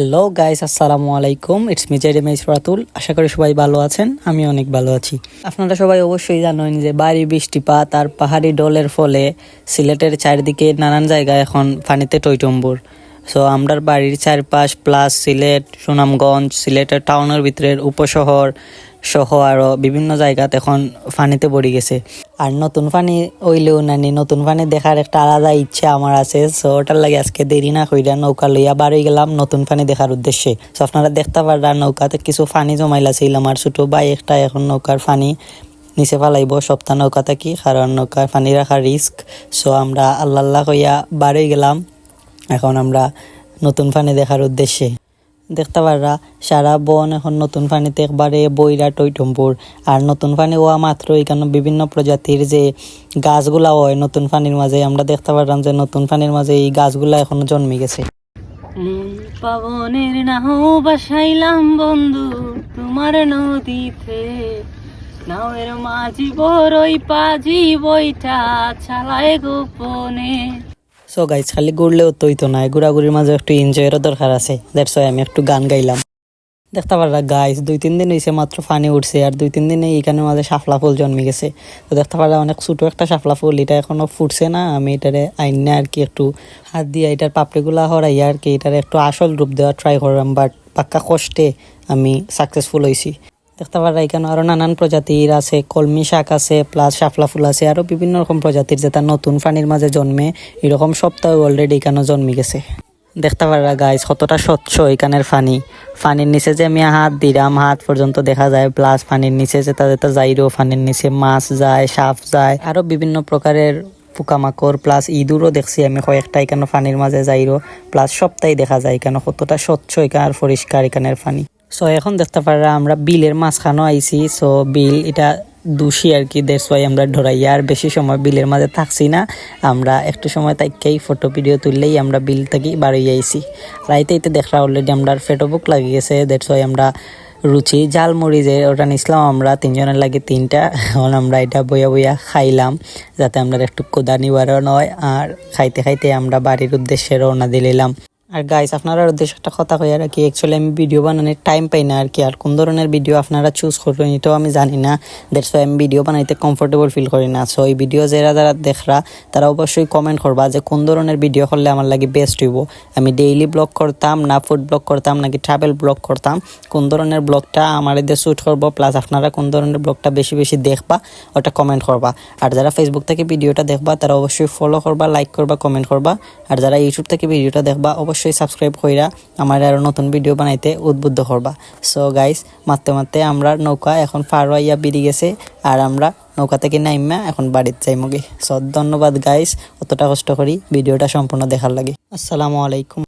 Hello guys, আসসালামু আলাইকুম। It's me ZMH Ratul. আশা করি সবাই ভালো আছেন, আমি অনেক ভালো আছি। আপনারা সবাই অবশ্যই জানেন যে ভারী বৃষ্টিপাত আর পাহাড়ি ঢলের ফলে সিলেটের চারিদিকে নানান জায়গায় এখন পানিতে টইটম্বুর। সো আমরার বাড়ির চারপাশ প্লাস সিলেট, সুনামগঞ্জ, সিলেটের টাউনের ভিতরের উপশহর সহ আরও বিভিন্ন জায়গাতে এখন পানিতে পড়ে গেছে। আর নতুন পানি হইলেও নানি নতুন পানি দেখার একটা আলাদা ইচ্ছা আমার আছে। সো ওটার লাগে আজকে দেরি না কইরা নৌকা লইয়া বাড়ি গেলাম নতুন পানি দেখার উদ্দেশ্যে। সো আপনারা দেখতে পাররা নৌকাতে কিছু পানি জমাইলা ছিল। আমার ছোট ভাই একটা এখন নৌকার পানি নিচে ফালাইব সপ্তাহ নৌকা থাকি, কারণ নৌকার পানি রাখা রিস্ক। সো আমরা আল্লাহ কইয়া বাড়ি গেলাম এখন আমরা নতুন পানি দেখার উদ্দেশ্যে। দেখতে পাররা সারা বন এখন নতুন পানিতে একবারে বইরা টইটম্বুর। আর নতুন পানি হওয়া মাত্র এখানে বিভিন্ন প্রজাতির যে গাছগুলা হয় নতুন পানির মাঝে, আমরা দেখতে পারলাম যে নতুন পানির মাঝে এই গাছগুলা এখনো জন্মে গেছে। পাবনের নাও বাসাইলাম বন্ধু তোমার নদীতে, নাওয়ের মাঝি বড়ই পাজি বইটা চালায় গোপনে। সো গাইস, খালি ঘুরলেও তো নাই, ঘোরাঘুরির মাঝে একটু এনজয়েরও দরকার আছে। দ্যাটস ওয়াই আমি একটু গান গাইলাম। দেখতে পারলা গাইস, 2-3 দিন হয়েছে মাত্র পানি উঠছে, আর 2-3 দিনে এইখানে মাঝে শাপলা ফুল জন্মে গেছে। তো দেখতে পারলা অনেক ছোটো একটা শাপলা ফুল, এটা এখনো ফুটছে না। আমি এটারে আইনে আর কি একটু হাত দিয়ে এটার পাপড়িগুলা হরাইয়া আর কি এটার একটু আসল রূপ দেওয়া ট্রাই করলাম, বাট পাক্কা কষ্টে আমি সাকসেসফুল হয়েছি। দেখতে পারা এখানে আরো নানান প্রজাতির আছে, কলমি শাক আছে, প্লাস শাপলা ফুল আছে, আরো বিভিন্ন রকম প্রজাতির যেটা নতুন পানির মাঝে জন্মে। এরকম সপ্তাহে অলরেডি এখানে জন্মে গেছে। দেখতে পারা গাইস কতটা স্বচ্ছ এখানের পানির নিচে যে আমি হাত দিলাম হাত পর্যন্ত দেখা যায়, প্লাস পানির নিচে যেটা যেটা যাইরো পানির নিচে মাছ যায়, সাপ যায়, আরো বিভিন্ন প্রকারের পোকামাকড় প্লাস ইঁদুরও দেখছি আমি কয়েকটা এখানে পানির মাঝে যাইরো। প্লাস সপ্তাহে দেখা যায় এখানে কতটা স্বচ্ছ এখানে পরিষ্কার এখানের পানি। সো এখন দেখতে পারা আমরা বিলের মাঝখানেও আইছি। সো বিল এটা দোষী আর কি, দ্যাটস ওয়াই আমরা ঢোরাইয়া আর বেশি সময় বিলের মাঝে থাকছি না। আমরা একটু সময় তাইকেই ফটো ভিডিও তুললেই আমরা বিল থেকে বাড়ি আইছি। রাইতে দেখরা অলরেডি আমরা ফেটো বুক লাগিয়ে গেছে। দ্যাটস ওয়াই আমরা রুচি ঝালমুড়ি যে ওটা নিছিলাম আমরা 3 জনের লাগে 3টা। এখন আমরা এটা বইয়া বইয়া খাইলাম যাতে আমরা একটু ক্ষুধা নিবারণ হয়। আর খাইতে খাইতে আমরা বাড়ির উদ্দেশ্যে রওনা দিলাম। আর গাইস, আপনারা উদ্দেশ্যে একটা কথা কই আর কি, অ্যাকচুয়ালি আমি ভিডিও বানানোর টাইম পাই না আর কি। আর কোন ধরনের ভিডিও আপনারা চুজ করবেন এটাও আমি জানি না। দ্যাটস ওয়াই আমি ভিডিও বানাইতে কমফোর্টেবল ফিল করি না। সো এই ভিডিও যারা যারা দেখরা তারা অবশ্যই কমেন্ট করবা যে কোন ধরনের ভিডিও করলে আমার লাগে বেস্ট হইব। আমি ডেইলি ব্লগ করতাম না ফুড ব্লগ করতাম নাকি ট্রাভেল ব্লগ করতাম, কোন ধরনের ব্লগটা আমার এদের শ্যুট করবো, প্লাস আপনারা কোন ধরনের ব্লগটা বেশি বেশি দেখবা ওটা কমেন্ট করবা। আর যারা ফেসবুক থেকে ভিডিওটা দেখবা তারা অবশ্যই ফলো করবা, লাইক করবা, কমেন্ট করবা। আর যারা ইউটিউব থেকে ভিডিওটা দেখবা অবশ্যই সাবস্ক্রাইব কইরা আমার আরো নতুন ভিডিও বানাইতে উদ্বুদ্ধ করবা। সো গাইস, মারতে মারতে আমরা নৌকা এখন পার হইয়া বেরিয়ে গেছে, আর আমরা নৌকা থেকে নাইমা এখন বাড়িতে যাইমগে। সো ধন্যবাদ গাইস, অতটা কষ্ট করি ভিডিওটা সম্পূর্ণ দেখার লাগে। আসসালামু আলাইকুম।